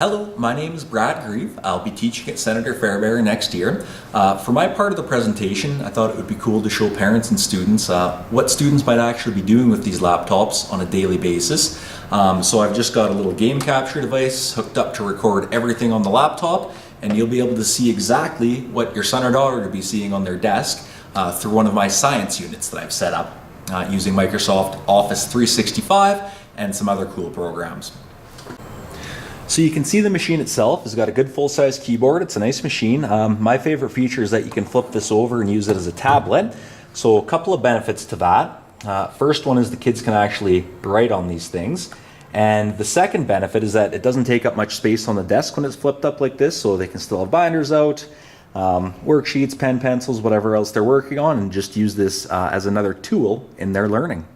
Hello, my name is Brad Grieve. I'll be teaching at Senator Fairbairn next year. For my part of the presentation, I thought it would be cool to show parents and students what students might actually be doing with these laptops on a daily basis. So I've just got a little game capture device hooked up to record everything on the laptop, and you'll be able to see exactly what your son or daughter will be seeing on their desk through one of my science units that I've set up using Microsoft Office 365 and some other cool programs. So you can see the machine itself has got a good full-size keyboard. It's a nice machine. My favorite feature is that you can flip this over and use it as a tablet. So a couple of benefits to that. First one is the kids can actually write on these things. And the second benefit is that it doesn't take up much space on the desk when it's flipped up like this, so they can still have binders out, worksheets, pen, pencils, whatever else they're working on, and just use this as another tool in their learning.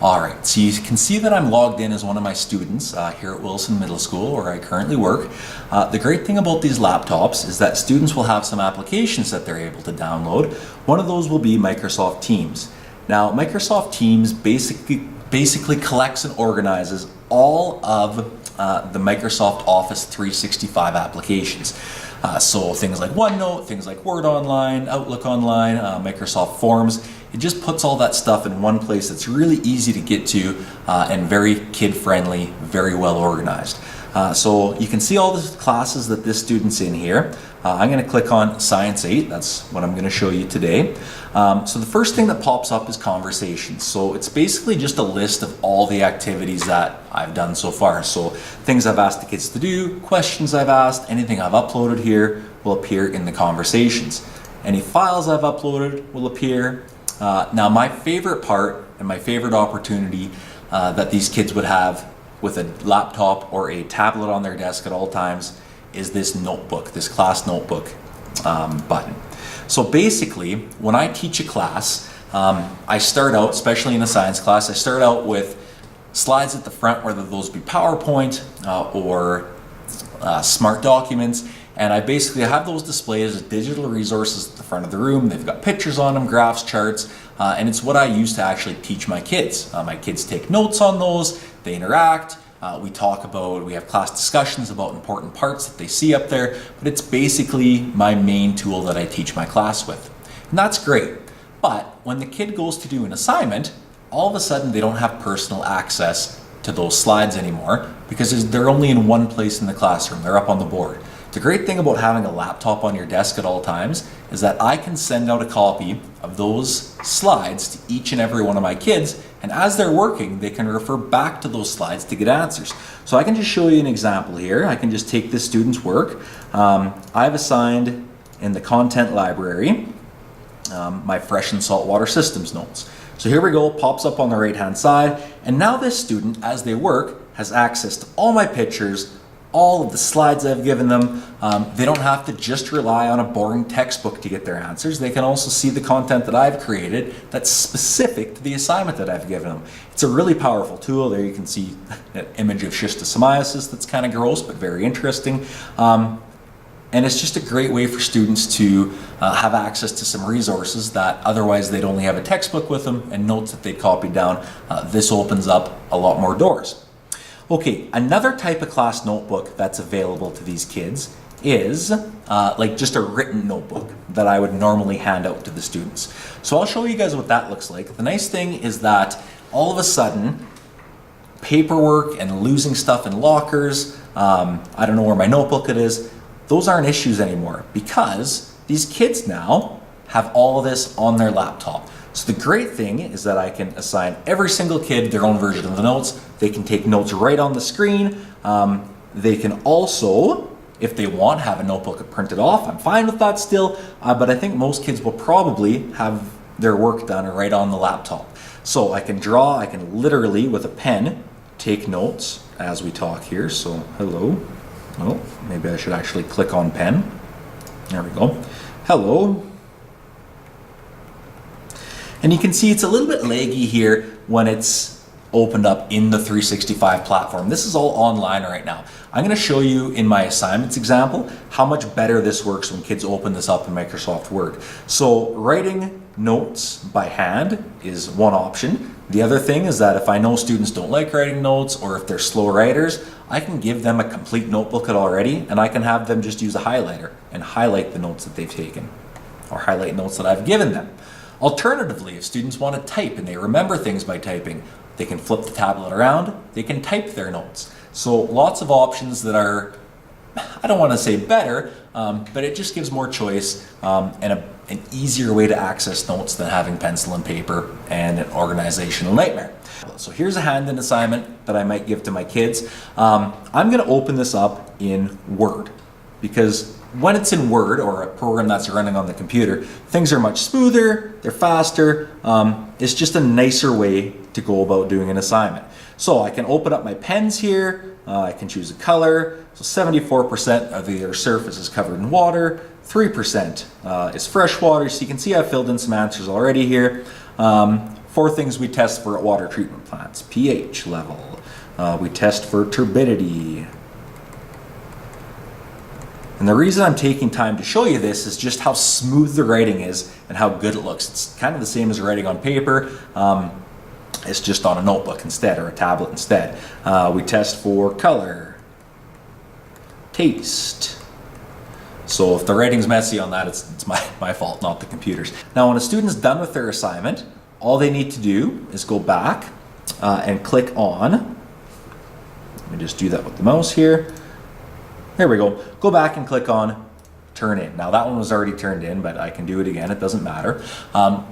Alright, so you can see that I'm logged in as one of my students here at Wilson Middle School, where I currently work. The great thing about these laptops is that students will have some applications that they're able to download. One of those will be Microsoft Teams. Now, Microsoft Teams basically collects and organizes all of the Microsoft Office 365 applications. So things like OneNote, things like Word Online, Outlook Online, Microsoft Forms. It just puts all that stuff in one place that's really easy to get to and very kid-friendly, very well organized. So you can see all the classes that this student's in here. I'm going to click on Science 8. That's what I'm going to show you today. So the first thing that pops up is conversations. So it's basically just a list of all the activities that I've done so far. So things I've asked the kids to do, questions I've asked, anything I've uploaded here will appear in the conversations. Any files I've uploaded will appear. Now my favorite part and my favorite opportunity that these kids would have with a laptop or a tablet on their desk at all times is this notebook, this class notebook button. So basically, when I teach a class, I start out, especially in a science class, I start out with slides at the front, whether those be PowerPoint or Smart Documents, and I basically have those displayed as digital resources at the front of the room. They've got pictures on them, graphs, charts, and it's what I use to actually teach my kids. My kids take notes on those, they interact, we have class discussions about important parts that they see up there, but it's basically my main tool that I teach my class with. And that's great, but when the kid goes to do an assignment, all of a sudden they don't have personal access to those slides anymore because they're only in one place in the classroom, they're up on the board. The great thing about having a laptop on your desk at all times is that I can send out a copy of those slides to each and every one of my kids, and as they're working, they can refer back to those slides to get answers. So I can just show you an example here. I can just take this student's work. I've assigned in the content library my fresh and saltwater systems notes. So here we go, pops up on the right-hand side, and now this student, as they work, has access to all my pictures, all of the slides I've given them. They don't have to just rely on a boring textbook to get their answers. They can also see the content that I've created that's specific to the assignment that I've given them. It's a really powerful tool. There you can see an image of schistosomiasis that's kind of gross but very interesting. And it's just a great way for students to have access to some resources that otherwise they'd only have a textbook with them and notes that they'd copied down. This opens up a lot more doors. Okay, another type of class notebook that's available to these kids is like just a written notebook that I would normally hand out to the students. So I'll show you guys what that looks like. The nice thing is that all of a sudden, paperwork and losing stuff in lockers, I don't know where my notebook is, those aren't issues anymore because these kids now have all of this on their laptop. So the great thing is that I can assign every single kid their own version of the notes. They can take notes right on the screen. They can also, if they want, have a notebook printed off. I'm fine with that still, but I think most kids will probably have their work done right on the laptop. So I can draw, I can literally, with a pen, take notes as we talk here. So hello. Oh, maybe I should actually click on pen. There we go. Hello. And you can see it's a little bit laggy here when it's opened up in the 365 platform. This is all online right now. I'm going to show you in my assignments example how much better this works when kids open this up in Microsoft Word. So writing notes by hand is one option. The other thing is that if I know students don't like writing notes, or if they're slow writers, I can give them a complete notebooklet already, and I can have them just use a highlighter and highlight the notes that they've taken, or highlight notes that I've given them. Alternatively, if students want to type and they remember things by typing, they can flip the tablet around, they can type their notes. So lots of options that are, I don't want to say better, but it just gives more choice and an easier way to access notes than having pencil and paper and an organizational nightmare. So here's a hand-in assignment that I might give to my kids. I'm going to open this up in Word, because when it's in Word or a program that's running on the computer, things are much smoother, they're faster. It's just a nicer way to go about doing an assignment. So I can open up my pens here, I can choose a color. So 74% of their surface is covered in water, 3% is fresh water. So you can see I've filled in some answers already here. 4 things we test for at water treatment plants: pH level, we test for turbidity. And the reason I'm taking time to show you this is just how smooth the writing is and how good it looks. It's kind of the same as writing on paper. It's just on a notebook instead, or a tablet instead. We test for color, taste. So if the writing's messy on that, it's my fault, not the computer's. Now, when a student's done with their assignment, all they need to do is go back and click on, let me just do that with the mouse here. There we go. Go back and click on Turn In. Now that one was already turned in, but I can do it again, it doesn't matter.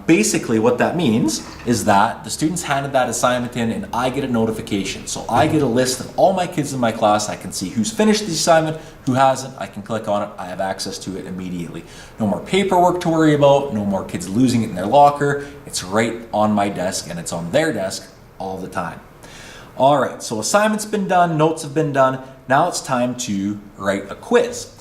Basically what that means is that the students handed that assignment in and I get a notification. So I get a list of all my kids in my class. I can see who's finished the assignment, who hasn't. I can click on it. I have access to it immediately. No more paperwork to worry about, no more kids losing it in their locker. It's right on my desk, and it's on their desk all the time. All right, so assignment's been done, notes have been done. Now it's time to write a quiz.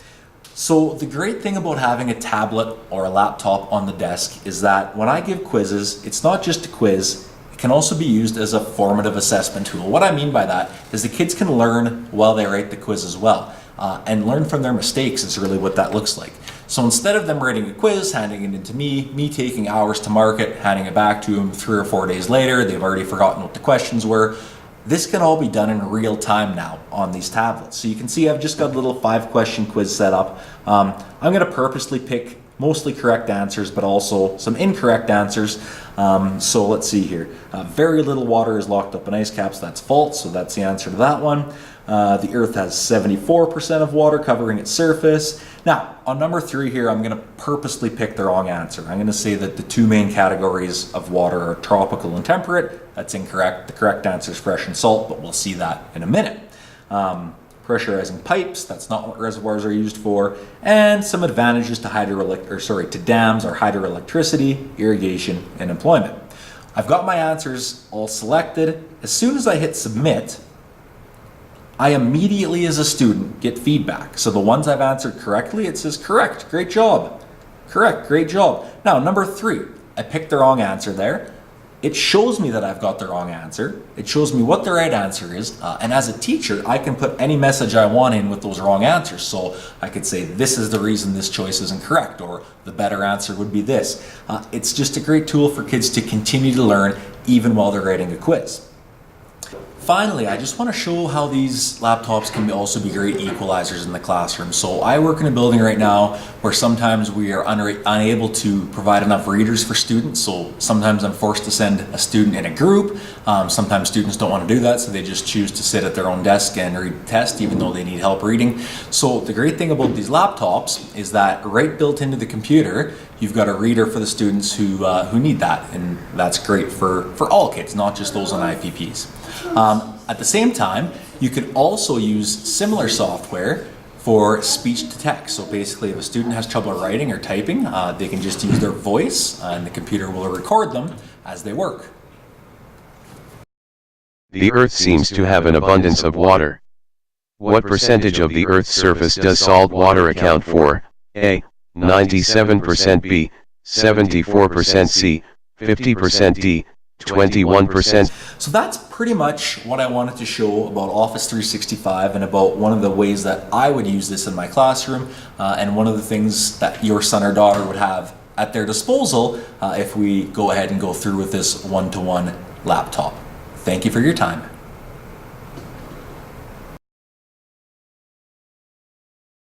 So the great thing about having a tablet or a laptop on the desk is that when I give quizzes, it's not just a quiz, it can also be used as a formative assessment tool. What I mean by that is the kids can learn while they write the quiz as well, and learn from their mistakes is really what that looks like. So instead of them writing a quiz, handing it into me taking hours to mark it, handing it back to them 3 or 4 days later, they've already forgotten what the questions were. This can all be done in real time now on these tablets. So you can see I've just got a little 5-question quiz set up. I'm going to purposely pick mostly correct answers, but also some incorrect answers. So let's see here. Very little water is locked up in ice caps. That's false, so that's the answer to that one. The Earth has 74% of water covering its surface. Now, on number 3 here, I'm going to purposely pick the wrong answer. I'm going to say that the 2 main categories of water are tropical and temperate. That's incorrect. The correct answer is fresh and salt, but we'll see that in a minute. Pressurizing pipes, that's not what reservoirs are used for. And some advantages to dams are hydroelectricity, irrigation, and employment. I've got my answers all selected. As soon as I hit submit, I immediately, as a student, get feedback. So the ones I've answered correctly, it says correct, great job. Correct, great job. Now, number 3, I picked the wrong answer there. It shows me that I've got the wrong answer. It shows me what the right answer is. And as a teacher, I can put any message I want in with those wrong answers. So I could say, this is the reason this choice isn't correct, or the better answer would be this. It's just a great tool for kids to continue to learn even while they're writing a quiz. Finally, I just want to show how these laptops can also be great equalizers in the classroom. So I work in a building right now where sometimes we are unable to provide enough readers for students. So sometimes I'm forced to send a student in a group. Sometimes students don't want to do that, so they just choose to sit at their own desk and read the test even though they need help reading. So the great thing about these laptops is that right built into the computer, you've got a reader for the students who need that, and that's great for all kids, not just those on IPPs. At the same time, you could also use similar software for speech to text. So basically, if a student has trouble writing or typing, they can just use their voice and the computer will record them as they work. The Earth seems to have an abundance of water. What percentage of the Earth's surface does salt water account for? A. 97%, B. 74%, C. 50%, D. 21%. So that's pretty much what I wanted to show about Office 365 and about one of the ways that I would use this in my classroom, and one of the things that your son or daughter would have at their disposal if we go ahead and go through with this one-to-one laptop. Thank you for your time.